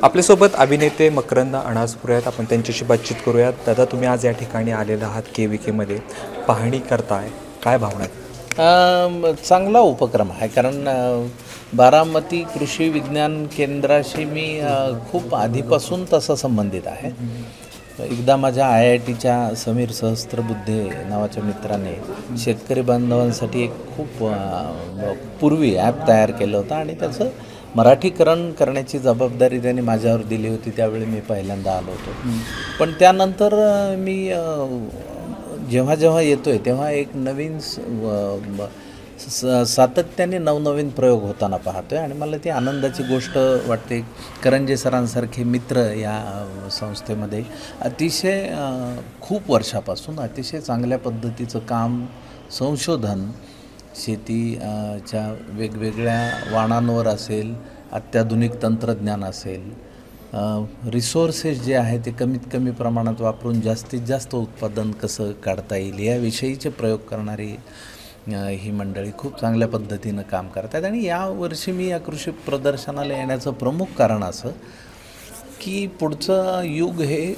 आपल्यासोबत अभिनेते मकरंद अनासपुरे आहेत. आपण त्यांच्याशी बातचीत करूयात. दादा, तुम्ही आज या ठिकाणी आलेला आहात KVKमध्ये पाहणी करताय, काय भावना आहेत? चांगला उपक्रम आहे, कारण बारामती कृषी विज्ञान केंद्राशी मी खूप आधीपासून तसं संबंधित आहे. एकदा माझ्या IITच्या समीर सहस्त्रबुद्धे नावाच्या मित्राने शेतकरी बांधवांसाठी एक खूप पूर्वी ॲप तयार केलं होतं आणि त्याचं मराठीकरण करण्याची जबाबदारी त्यांनी माझ्यावर दिली होती. त्यावेळी मी पहिल्यांदा आलो होतो. पण त्यानंतर मी जेव्हा जेव्हा येतो आहे तेव्हा एक नवीन सातत्याने नवनवीन प्रयोग होताना पाहतो आहे आणि मला ती आनंदाची गोष्ट वाटते. करंजे सरांसारखे मित्र या संस्थेमध्ये अतिशय खूप वर्षापासून अतिशय चांगल्या पद्धतीचं काम, संशोधन, शेतीच्या वेगवेगळ्या वाणांवर असेल, अत्याधुनिक तंत्रज्ञान असेल, रिसोर्सेस जे आहे ते कमीत कमी प्रमाणात वापरून जास्तीत जास्त उत्पादन कसं काढता येईल याविषयीचे प्रयोग करणारी ही मंडळी खूप चांगल्या पद्धतीनं काम करतात. आणि यावर्षी मी या कृषी प्रदर्शनाला येण्याचं प्रमुख कारण असं की पुढचं युग हे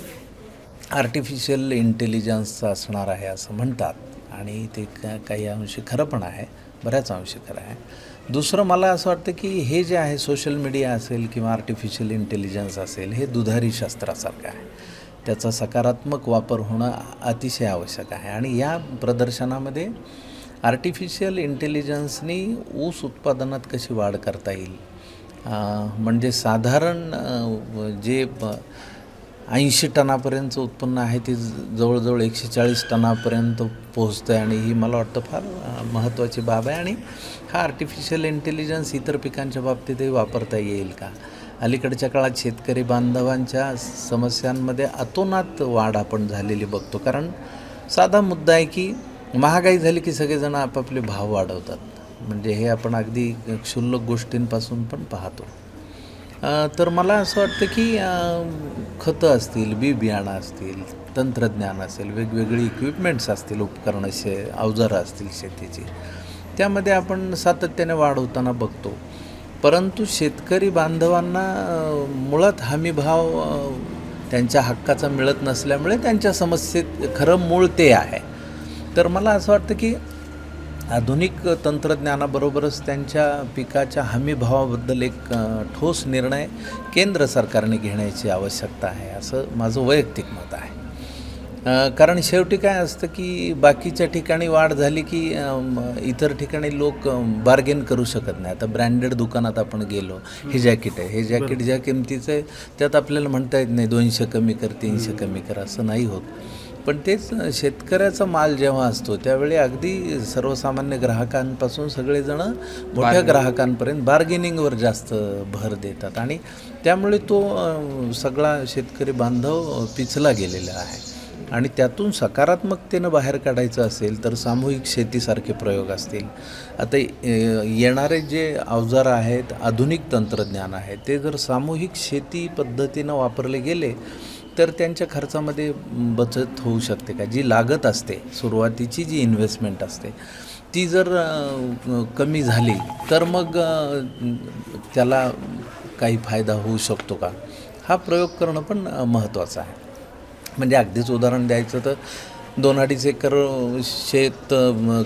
आर्टिफिशियल इंटेलिजन्सचं असणार आहे असं म्हणतात आणि ते काही अंशी खरं पण आहे, बऱ्याच अंशी खरं आहे. दुसरं मला असं वाटतं की हे जे आहे सोशल मीडिया असेल किंवा आर्टिफिशियल इंटेलिजन्स असेल, हे दुधारी शस्त्रासारखं आहे. त्याचा सकारात्मक वापर होणं अतिशय आवश्यक आहे. आणि या प्रदर्शनामध्ये आर्टिफिशियल इंटेलिजन्सनी ऊस उत्पादनात कशी वाढ करता येईल, म्हणजे साधारण जे 80 टनापर्यंतचं उत्पन्न आहे ते जवळजवळ 140 टनापर्यंत पोहोचतं आहे. आणि ही मला वाटतं फार महत्त्वाची बाब आहे. आणि हा आर्टिफिशियल इंटेलिजन्स इतर पिकांच्या बाबतीतही वापरता येईल का? अलीकडच्या काळात शेतकरी बांधवांच्या समस्यांमध्ये अतोनात वाढ आपण झालेली बघतो. कारण साधा मुद्दा आहे की महागाई झाली की सगळेजण आपापले भाव वाढवतात. म्हणजे हे आपण अगदी क्षुल्लक गोष्टींपासून पण पाहतो. तर मला असं वाटतं की खतं असतील, बी बियाणं असतील, तंत्रज्ञान असेल, वेगवेगळी इक्विपमेंट्स असतील, उपकरणं अवजारं असतील शेतीची, त्यामध्ये आपण सातत्याने वाढ होताना बघतो. परंतु शेतकरी बांधवांना मुळात हमीभाव त्यांच्या हक्काचा मिळत नसल्यामुळे त्यांच्या समस्येत खरं मूळ ते आहे. तर मला असं वाटतं की आधुनिक तंत्रज्ञानाबरोबरच त्यांच्या पिकाच्या हमीभावाबद्दल एक ठोस निर्णय केंद्र सरकारने घेण्याची आवश्यकता आहे, असं माझं वैयक्तिक मत आहे. कारण शेवटी काय असतं की बाकीच्या ठिकाणी वाढ झाली की इतर ठिकाणी लोक बार्गेन करू शकत नाही. आता ब्रँडेड दुकानात आपण गेलो, हे जॅकेट आहे, हे जॅकेट ज्या किमतीचं आहे त्यात आपल्याला म्हणता येत नाही 200 कमी कर, 300 कमी कर, असं नाही होत. पण तेच शेतकऱ्याचा माल जेव्हा असतो त्यावेळी अगदी सर्वसामान्य ग्राहकांपासून सगळेजणं मोठ्या ग्राहकांपर्यंत बार्गेनिंगवर जास्त भर देतात आणि त्यामुळे तो सगळा शेतकरी बांधव पिचला गेलेला आहे. आणि त्यातून सकारात्मकतेनं बाहेर काढायचं असेल तर सामूहिक शेतीसारखे प्रयोग असतील. आता येणारे जे अवजारं आहेत, आधुनिक तंत्रज्ञान आहे, ते जर सामूहिक शेती पद्धतीनं वापरले गेले तर त्यांच्या खर्चामध्ये बचत होऊ शकते का? जी लागत असते, सुरुवातीची जी इन्व्हेस्टमेंट असते ती जर कमी झाली तर मग त्याला काही फायदा होऊ शकतो का? हा प्रयोग करणं पण महत्त्वाचं आहे. म्हणजे अगदीच उदाहरण द्यायचं तर 2-2.5 एकर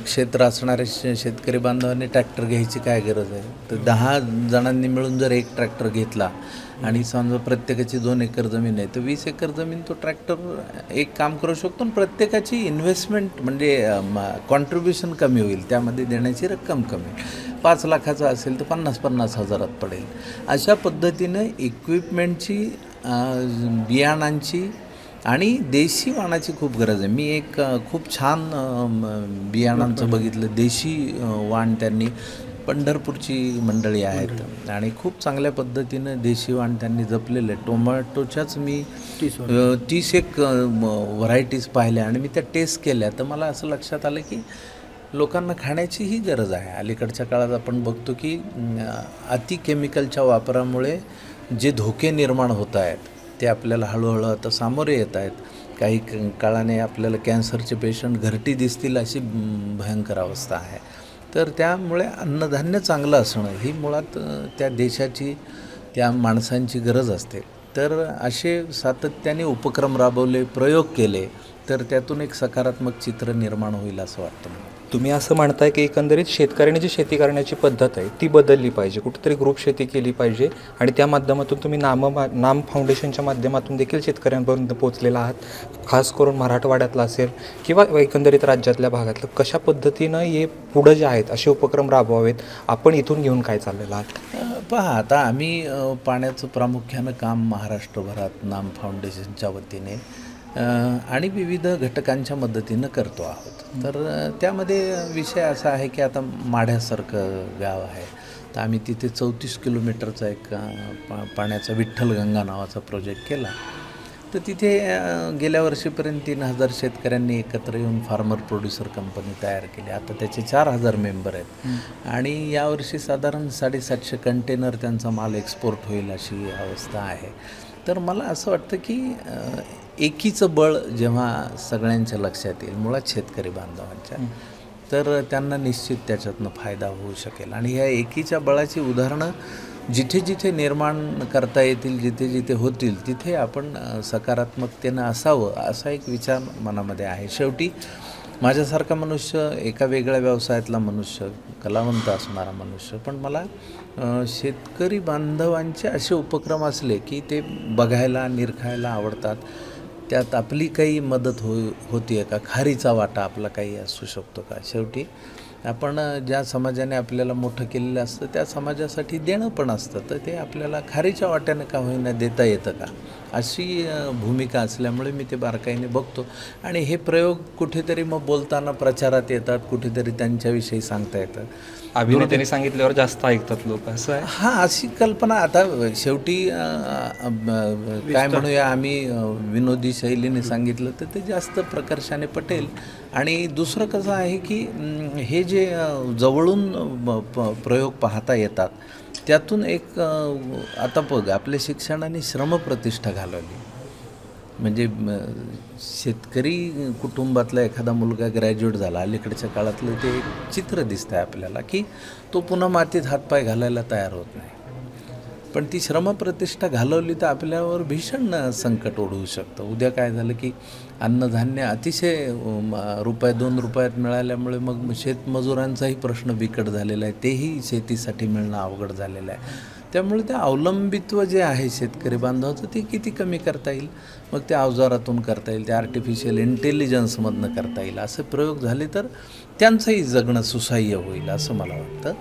क्षेत्र असणाऱ्या शेतकरी बांधवांनी ट्रॅक्टर घ्यायची काय गरज आहे? तर 10 जणांनी मिळून जर एक ट्रॅक्टर घेतला आणि समजा प्रत्येकाची 2 एकर जमीन आहे तर 20 एकर जमीन तो ट्रॅक्टर एक काम करू शकतो. आणि प्रत्येकाची इन्व्हेस्टमेंट म्हणजे कॉन्ट्रीब्युशन कमी होईल, त्यामध्ये देण्याची रक्कम कमी होईल. 5 लाखाचा असेल तर 50-50 हजारात पडेल. अशा पद्धतीनं इक्विपमेंटची, बियाणांची आणि देशी वाणाची खूप गरज आहे. मी एक खूप छान बियाणांचं बघितलं, देशी वाण. त्यांनी पंढरपूरची मंडळी आहेत आणि खूप चांगल्या पद्धतीनं देशी वाण त्यांनी जपलेलं आहे. टोमॅटोच्याच मी 30 एक व्हरायटीज पाहिल्या आणि मी त्या टेस्ट केल्या. तर मला असं लक्षात आलं की लोकांना खाण्याचीही गरज आहे. अलीकडच्या काळात आपण बघतो की अति केमिकलच्या वापरामुळे जे धोके निर्माण होत आहेत ते आपल्याला हळूहळू आता सामोरे येत आहेत. काही काळाने आपल्याला कॅन्सरचे पेशंट घरटी दिसतील अशी भयंकर अवस्था आहे. तर त्यामुळे अन्नधान्य चांगलं असणं ही मुळात त्या देशाची त्या माणसांची गरज असते. तर असे सातत्याने उपक्रम राबवले, प्रयोग केले तर त्यातून एक सकारात्मक चित्र निर्माण होईल असं वाटतं मला. तुम्ही असं म्हणताय की एकंदरीत शेतकऱ्यांनी जी शेती करण्याची पद्धत आहे ती बदलली पाहिजे, कुठेतरी ग्रुप शेती केली पाहिजे आणि त्या माध्यमातून तुम्ही नाम फाउंडेशनच्या माध्यमातून देखील शेतकऱ्यांपर्यंत पोहोचलेला आहात. खास करून मराठवाड्यातला असेल किंवा एकंदरीत राज्यातल्या भागातलं कशा पद्धतीनं हे पुढं जे आहेत असे उपक्रम राबवावेत, आपण इथून घेऊन काय चाललेलं आहात? पहा, आता आम्ही पाण्याचं प्रामुख्यानं काम महाराष्ट्रभरात नाम फाउंडेशनच्या वतीने आणि विविध घटकांच्या मदतीनं करतो आहोत. तर त्यामध्ये विषय असा आहे की आता माढ्यासारखं गाव आहे, तर आम्ही तिथे 34 किलोमीटरचा एक पाण्याचा विठ्ठलगंगा नावाचा प्रोजेक्ट केला. तर तिथे गेल्या वर्षीपर्यंत 3000 शेतकऱ्यांनी एकत्र येऊन फार्मर प्रोड्युसर कंपनी तयार केली. आता त्याचे 4000 मेंबर आहेत आणि यावर्षी साधारण 750 कंटेनर त्यांचा माल एक्सपोर्ट होईल अशी अवस्था आहे. तर मला असं वाटतं की एकीचं बळ जेव्हा सगळ्यांच्या लक्षात येईल, मुळात शेतकरी बांधवांच्या, तर त्यांना निश्चित त्याच्यातनं फायदा होऊ शकेल. आणि ह्या एकीच्या बळाची उदाहरणं जिथे जिथे निर्माण करता येतील, जिथे जिथे होतील, तिथे आपण सकारात्मकतेनं असावं असा एक विचार मनामध्ये आहे. शेवटी माझ्यासारखा मनुष्य, एका वेगळ्या व्यवसायातला मनुष्य, कलावंत असणारा मनुष्य, पण मला शेतकरी बांधवांचे असे उपक्रम असले की ते बघायला, निरखायला आवडतात. त्यात आपली काही मदत होती आहे का, खारीचा वाटा आपला काही असू शकतो का. शेवटी आपण ज्या समाजाने आपल्याला मोठं केलेलं असतं त्या समाजासाठी देणं पण असतं, तर ते आपल्याला खारीच्या वाट्यानं का होईना देता येतं का, अशी भूमिका असल्यामुळे मी ते बारकाईने बघतो. आणि हे प्रयोग कुठेतरी मग बोलताना प्रचारात येतात, कुठेतरी त्यांच्याविषयी सांगता येतं. अभिनेत्यांनी सांगितल्यावर जास्त ऐकतात लोक, असं आहे. हां, अशी कल्पना. आता शेवटी काय म्हणूया, आम्ही विनोदी शैलीने सांगितलं तर ते जास्त प्रकर्षाने पटेल. आणि दुसरं कसं आहे की हे जे जवळून प्रयोग पाहता येतात त्यातून एक आता बघ, आपल्या शिक्षणाने श्रमप्रतिष्ठा घालवली. म्हणजे शेतकरी कुटुंबातला एखादा मुलगा ग्रॅज्युएट झाला, अलीकडच्या काळातलं ते एक चित्र दिसतं आहे आपल्याला की तो पुन्हा मातीत हातपाय घालायला तयार होत नाही. पण ती श्रमप्रतिष्ठा घालवली तर आपल्यावर भीषण संकट ओढवू शकतं. उद्या काय झालं की अन्नधान्य अतिशय ₹2 मिळाल्यामुळे मग शेतमजुरांचाही प्रश्न बिकट झालेला आहे, तेही शेतीसाठी मिळणं अवघड झालेलं आहे. त्यामुळे ते अवलंबित्व जे आहे शेतकरी बांधवाचं ते किती कमी करता येईल, मग ते अवजारातून करता येईल, ते आर्टिफिशियल इंटेलिजन्समधनं करता येईल, असे प्रयोग झाले तर त्यांचंही जगणं सुसह्य होईल असं मला वाटतं.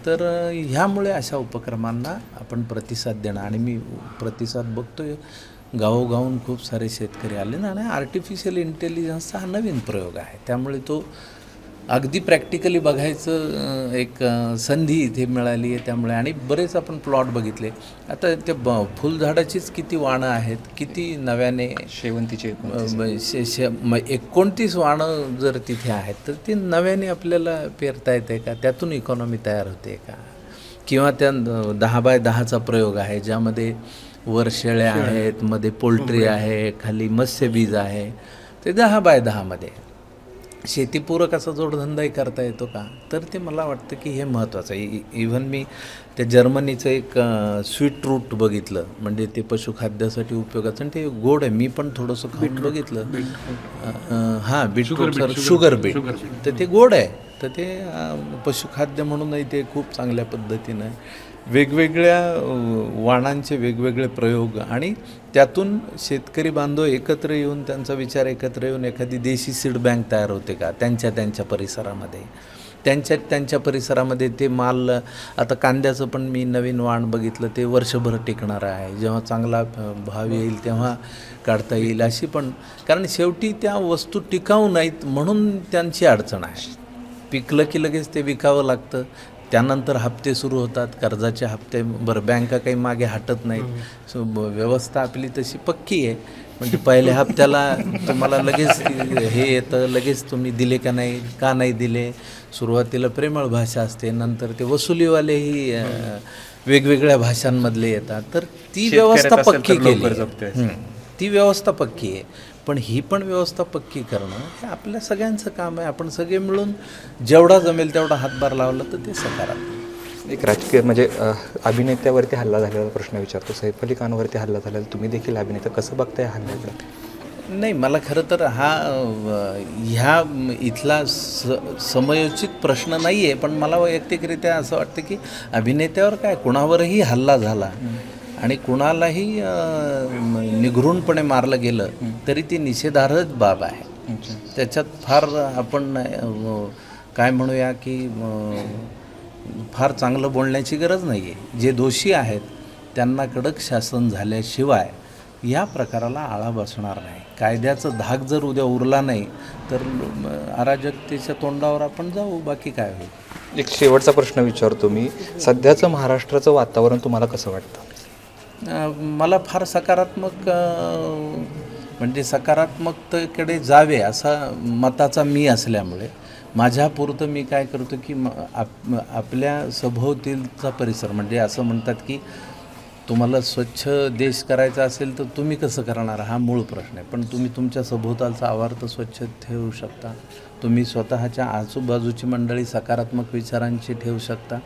तर ह्यामुळे अशा उपक्रमांना आपण प्रतिसाद देणं, आणि मी प्रतिसाद बघतोय गावोगावून खूप सारे शेतकरी आले ना. आणि आर्टिफिशियल इंटेलिजन्सचा हा नवीन प्रयोग आहे, त्यामुळे तो अगदी प्रॅक्टिकली बघायचं एक संधी इथे मिळाली आहे. त्यामुळे आणि बरेच आपण प्लॉट बघितले. आता ते फुलझाडाचीच किती वाणं आहेत, किती नव्याने शेवंतीचे 29 वाणं जर तिथे आहेत तर ते नव्याने आपल्याला पेरता येते का, त्यातून इकॉनॉमी तयार होते का. किंवा त्या 10x10चा प्रयोग आहे ज्यामध्ये वर शेळ्या आहेत, मध्ये पोल्ट्री आहे, खाली मत्स्यबीज आहे. ते 10x10मध्ये शेतीपूरक असा जोडधंदाही करता येतो का, तर ते मला वाटतं की हे महत्त्वाचं आहे. इव्हन मी त्या जर्मनीचं एक स्वीट रूट बघितलं, म्हणजे ते पशुखाद्यासाठी उपयोगाचं, आणि ते गोड आहे. मी पण थोडंसं खाऊन बघितलं. हां, बीटरूट सर, शुगर बीट, तर ते गोड आहे. तर ते पशुखाद्य म्हणूनही ते खूप चांगल्या पद्धतीनं वेगवेगळ्या वाणांचे वेगवेगळे प्रयोग, आणि त्यातून शेतकरी बांधव एकत्र येऊन, त्यांचा विचार एकत्र येऊन एखादी देशी सीड बँक तयार होते का त्यांच्या परिसरामध्ये. त्यांच्या परिसरामध्ये ते माल, आता कांद्याचं पण मी नवीन वाण बघितलं, ते वर्षभर टिकणारं आहे. जेव्हा चांगला भाव येईल तेव्हा काढता येईल अशी पण, कारण शेवटी त्या वस्तू टिकाऊ नाहीत म्हणून त्यांची अडचण आहे. पिकलं की लगेच ते विकावं लागतं, त्यानंतर हप्ते सुरू होतात, कर्जाचे हप्ते. बरं, बँका काही मागे हटत नाहीत. व्यवस्था आपली तशी पक्की आहे, म्हणजे पहिल्या हप्त्याला तुम्हाला लगेच हे येतं, लगेच तुम्ही दिले का नाही दिले. सुरुवातीला प्रेमळ भाषा असते, नंतर ते वसुलीवालेही वेगवेगळ्या भाषांमधले येतात. तर ती व्यवस्था पक्की केली, ती व्यवस्था पक्की आहे. पण ही पण व्यवस्था पक्की करणं हे आपल्या सगळ्यांचं काम आहे. आपण सगळे मिळून जेवढा जमेल तेवढा हातभार लावला तर ते सकारात्मक. एक राजकीय म्हणजे अभिनेत्यावरती हल्ला झालेला प्रश्न विचारतो. सैफ अली खानवरती हल्ला झालेला, तुम्ही देखील अभिनेता, कसं बघताय या हल्ल्याकडे? नाही, मला खरं तर हा ह्या इथला समयोचित प्रश्न नाही आहे, पण मला वैयक्तिकरित्या असं वाटतं की अभिनेत्यावर काय, कुणावरही हल्ला झाला आणि कुणालाही निघृणपणे मारलं गेलं तरी ती निषेधार्हच बाब आहे. त्याच्यात फार आपण काय म्हणूया की फार चांगलं बोलण्याची गरज नाही आहे. जे दोषी आहेत त्यांना कडक शासन झाल्याशिवाय या प्रकाराला आळा बसणार नाही. कायद्याचं धाक जर उद्या उरला नाही तर अराजकतेच्या तोंडावर आपण जाऊ, बाकी काय होईल. एक शेवटचा प्रश्न विचारतो मी, सध्याचं महाराष्ट्राचं वातावरण तुम्हाला कसं वाटतं? मला फार सकारात्मक म्हणजे सकारात्मकतेकडे जावे असा मताचा मी असल्यामुळे माझ्यापुरतं मी काय करतो की आपल्या सभोवतीलचा परिसर, म्हणजे असं म्हणतात की तुम्हाला स्वच्छ देश करायचा असेल तर तुम्ही कसं करणार, हा मूळ प्रश्न आहे. पण तुम्ही तुमच्या सभोवतालचा आवार तर स्वच्छ ठेवू शकता. तुम्ही स्वतःच्या आजूबाजूची मंडळी सकारात्मक विचारांची ठेवू शकता,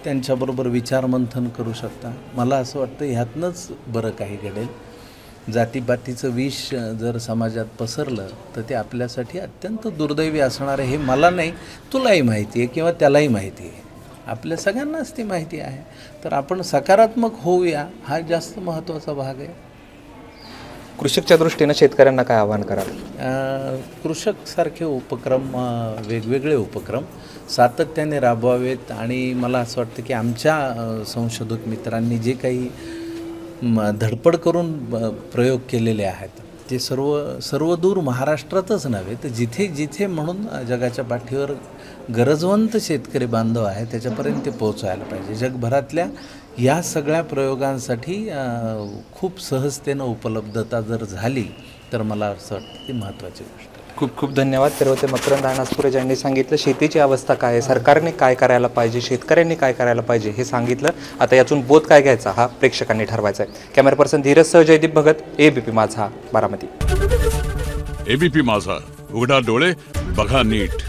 त्यांच्याबरोबर विचारमंथन करू शकता. मला असं वाटतं ह्यातनंच बरं काही घडेल. जातीपातीचं विष जर समाजात पसरलं तर ते आपल्यासाठी अत्यंत दुर्दैवी असणार आहे. हे मला नाही, तुलाही माहिती आहे किंवा त्यालाही माहिती आहे, आपल्या सगळ्यांनाच ती माहिती आहे. तर आपण सकारात्मक होऊया, हा जास्त महत्त्वाचा भाग आहे. कृषकच्या दृष्टीनं शेतकऱ्यांना काय आवाहन कराल? कृषकसारखे उपक्रम, वेगवेगळे उपक्रम सातत्याने राबवावेत. आणि मला असं वाटतं की आमच्या संशोधक मित्रांनी जे काही धडपड करून प्रयोग केलेले आहेत ते सर्व दूर महाराष्ट्रातच नव्हे तर जिथे जिथे म्हणून जगाच्या पाठीवर गरजवंत शेतकरी बांधव आहे त्याच्यापर्यंत ते पोहोचायला पाहिजे. जगभरातल्या या सगळ्या प्रयोगांसाठी खूप सहजतेनं उपलब्धता जर झाली तर मला असं वाटतं ती महत्त्वाची गोष्ट आहे. खूप खूप धन्यवाद. तर होते मकरंद अनासपुरे ज्यांनी सांगितलं शेतीची अवस्था काय आहे, सरकारने काय करायला पाहिजे, शेतकऱ्यांनी काय करायला पाहिजे हे सांगितलं. आता यातून बोध काय घ्यायचा हा प्रेक्षकांनी ठरवायचा आहे. कॅमेरा पर्सन धीरज सह जयदीप भगत, ABP माझा, बारामती. ABP माझा, उघडा डोळे बघा नीट.